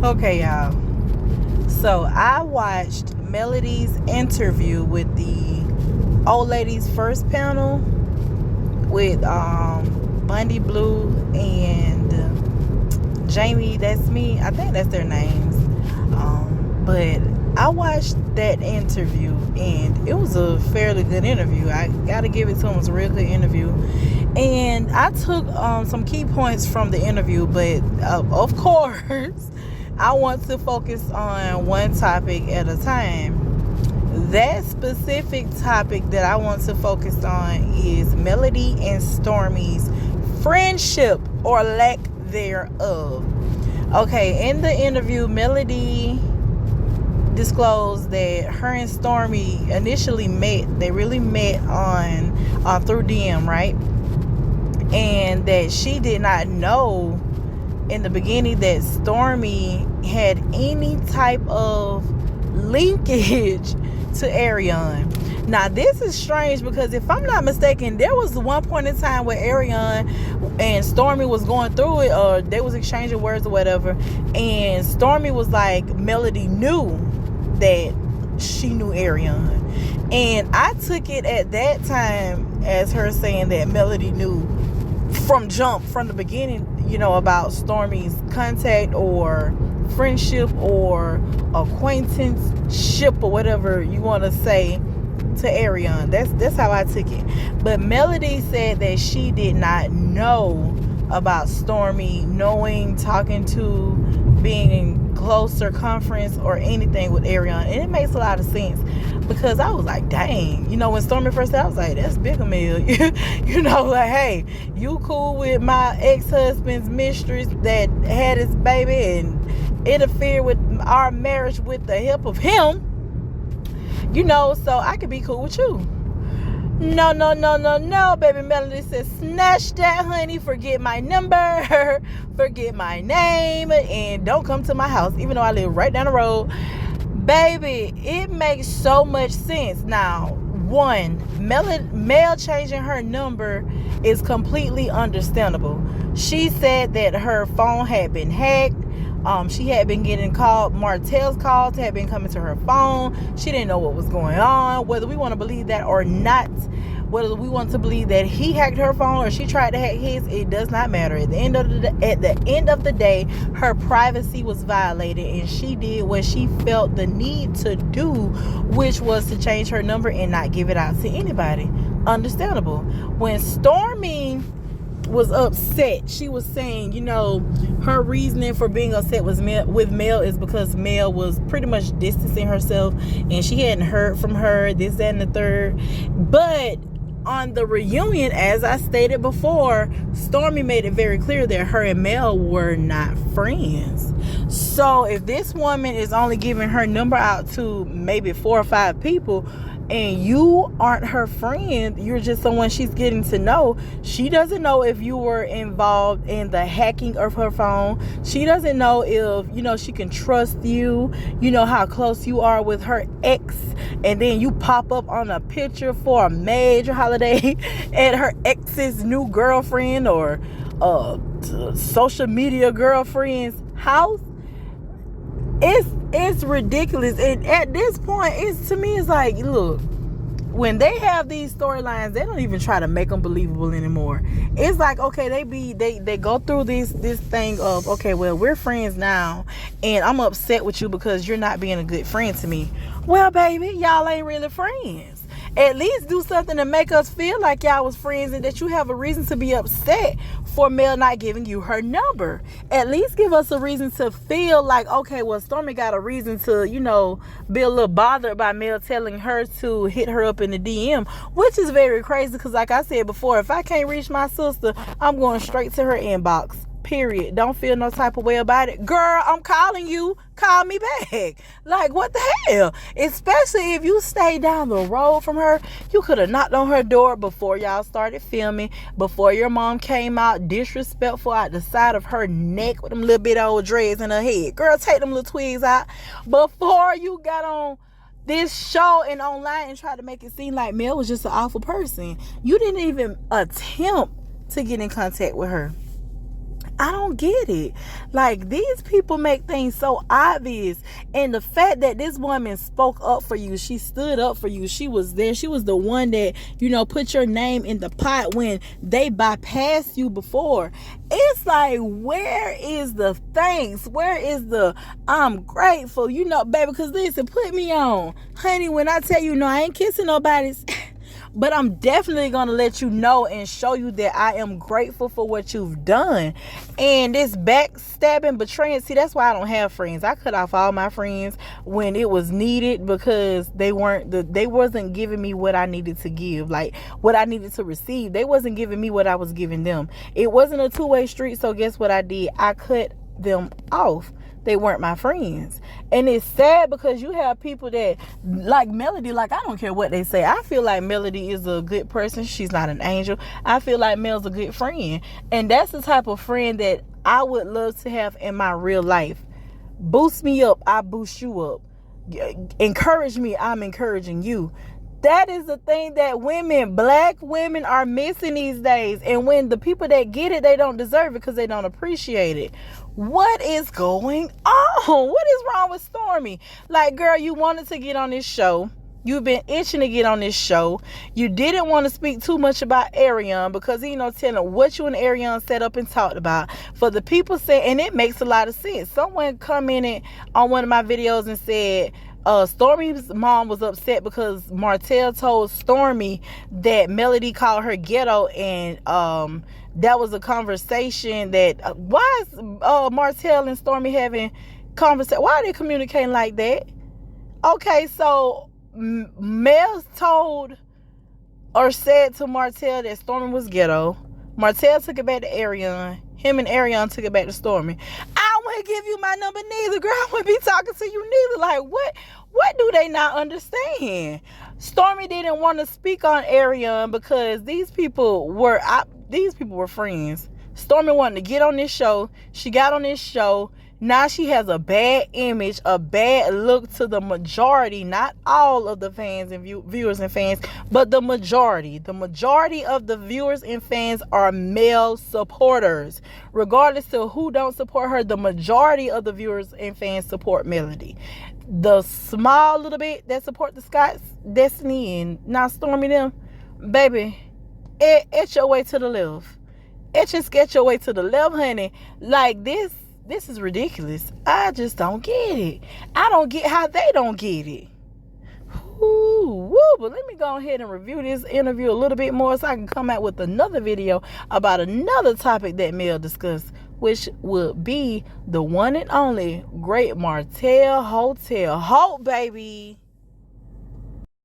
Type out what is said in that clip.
Okay, y'all. So I watched Melody's interview with the old ladies first panel with Bundy Blue and Jamie. That's me. I think that's their names. But I watched that interview and it was a fairly good interview. I gotta give it to them. It was a real good interview. And I took some key points from the interview, but of course, I want to focus on one topic at a time. That specific topic that I want to focus on is Melody and Stormi's friendship or lack thereof. Okay, in the interview, Melody disclosed that her and Stormi initially met. They really met on through DM, right? And that she did not know in the beginning that Stormi had any type of linkage to Arion. Now this is strange because if I'm not mistaken, there was one point in time where Arion and Stormi was going through it, or they was exchanging words or whatever, and Stormi was like, Melody knew that she knew Arion. And I took it at that time as her saying that Melody knew from the beginning, about Stormi's contact or friendship or acquaintanceship or whatever you want to say to Arion. That's how I took it. But Melody said that she did not know about Stormi knowing, talking to, being in closer conference or anything with Arion. And it makes a lot of sense because I was like, dang, when Stormi first started, I was like, that's big a meal. Like, hey, you cool with my ex-husband's mistress that had his baby and interfered with our marriage with the help of him, so I could be cool with you. No, baby. Melody said, snatch that, honey, forget my number, forget my name, and don't come to my house, even though I live right down the road. Baby, it makes so much sense. Now, one, Mel changing her number is completely understandable. She said that her phone had been hacked. She had been getting called. Martell's calls had been coming to her phone. She didn't know what was going on. Whether we want to believe that or not, whether we want to believe that he hacked her phone or she tried to hack his, it does not matter. At the end of the day, her privacy was violated, and she did what she felt the need to do, which was to change her number and not give it out to anybody. Understandable. When Stormi was upset, she was saying, her reasoning for being upset with Mel is because Mel was pretty much distancing herself and she hadn't heard from her, this, that, and the third. But on the reunion, as I stated before, Stormi made it very clear that her and Mel were not friends. So if this woman is only giving her number out to maybe 4 or 5 people, and you aren't her friend, you're just someone she's getting to know. She doesn't know if you were involved in the hacking of her phone. She doesn't know if, she can trust you, how close you are with her ex, and then you pop up on a picture for a major holiday at her ex's new girlfriend or social media girlfriend's house. It's ridiculous. And at this point, it's like, look, when they have these storylines, they don't even try to make them believable anymore. It's like, okay, they go through this thing of, okay, well, we're friends now, and I'm upset with you because you're not being a good friend to me. Well, baby, y'all ain't really friends. At least do something to make us feel like y'all was friends and that you have a reason to be upset for Mel not giving you her number. At least give us a reason to feel like, okay, well, Stormi got a reason to, be a little bothered by Mel telling her to hit her up in the DM, which is very crazy because, like I said before, if I can't reach my sister, I'm going straight to her inbox. Period. Don't feel no type of way about it. Girl, I'm calling you. Call me back. Like, what the hell? Especially if you stay down the road from her. You could have knocked on her door before y'all started filming, before your mom came out disrespectful out the side of her neck with them little bit old dreads in her head. Girl, take them little twigs out before you got on this show and online and tried to make it seem like Mel was just an awful person. You didn't even attempt to get in contact with her. I don't get it. Like, these people make things so obvious. And the fact that this woman spoke up for you, she stood up for you, she was there, she was the one that, put your name in the pot when they bypassed you before. It's like, where is the thanks? Where is the I'm grateful? Baby, because listen, put me on. Honey, when I tell you, no, I ain't kissing nobody's. But I'm definitely going to let you know and show you that I am grateful for what you've done. And this backstabbing, betraying, see, that's why I don't have friends. I cut off all my friends when it was needed because they wasn't giving me what I needed to give, like what I needed to receive. They wasn't giving me what I was giving them. It wasn't a two-way street, so guess what I did? I cut them off. They weren't my friends. And it's sad because you have people that like Melody. Like, I don't care what they say. I feel like Melody is a good person. She's not an angel. I feel like Mel's a good friend. And that's the type of friend that I would love to have in my real life. Boost me up, I boost you up. Encourage me, I'm encouraging you. That is the thing that black women are missing these days. And when the people that get it, they don't deserve it because they don't appreciate it. What is going on? What is wrong with Stormi? Like, girl, you wanted to get on this show. You've been itching to get on this show. You didn't want to speak too much about Ariane because, telling what you and Ariane set up and talked about. For the people say, and it makes a lot of sense. Someone commented on one of my videos and said, Stormi's mom was upset because Martell told Stormi that Melody called her ghetto, and that was a conversation that why is Martell and Stormi having conversation? Why are they communicating like that? Okay, so Mel told or said to Martell that Stormi was ghetto. Martell took it back to Ariane. Him and Ariane took it back to Stormi. I wouldn't give you my number neither, girl. I wouldn't be talking to you neither. Like, what do they not understand? Stormi didn't want to speak on Ariane because these people were friends. Stormi wanted to get on this show. She got on this show. Now she has a bad image, a bad look to the majority, not all of the fans and viewers and fans, but the majority. The majority of the viewers and fans are male supporters. Regardless of who don't support her, the majority of the viewers and fans support Melody. The small little bit that support the Scott's Destiny and not Stormi them, baby, etch your way to the left. Etch and sketch your way to the left, honey. Like, this is ridiculous. I just don't get it. I don't get how they don't get it. Woo, but let me go ahead and review this interview a little bit more so I can come out with another video about another topic that Mel discussed, which would be the one and only Great Martell Hotel. Hope, baby.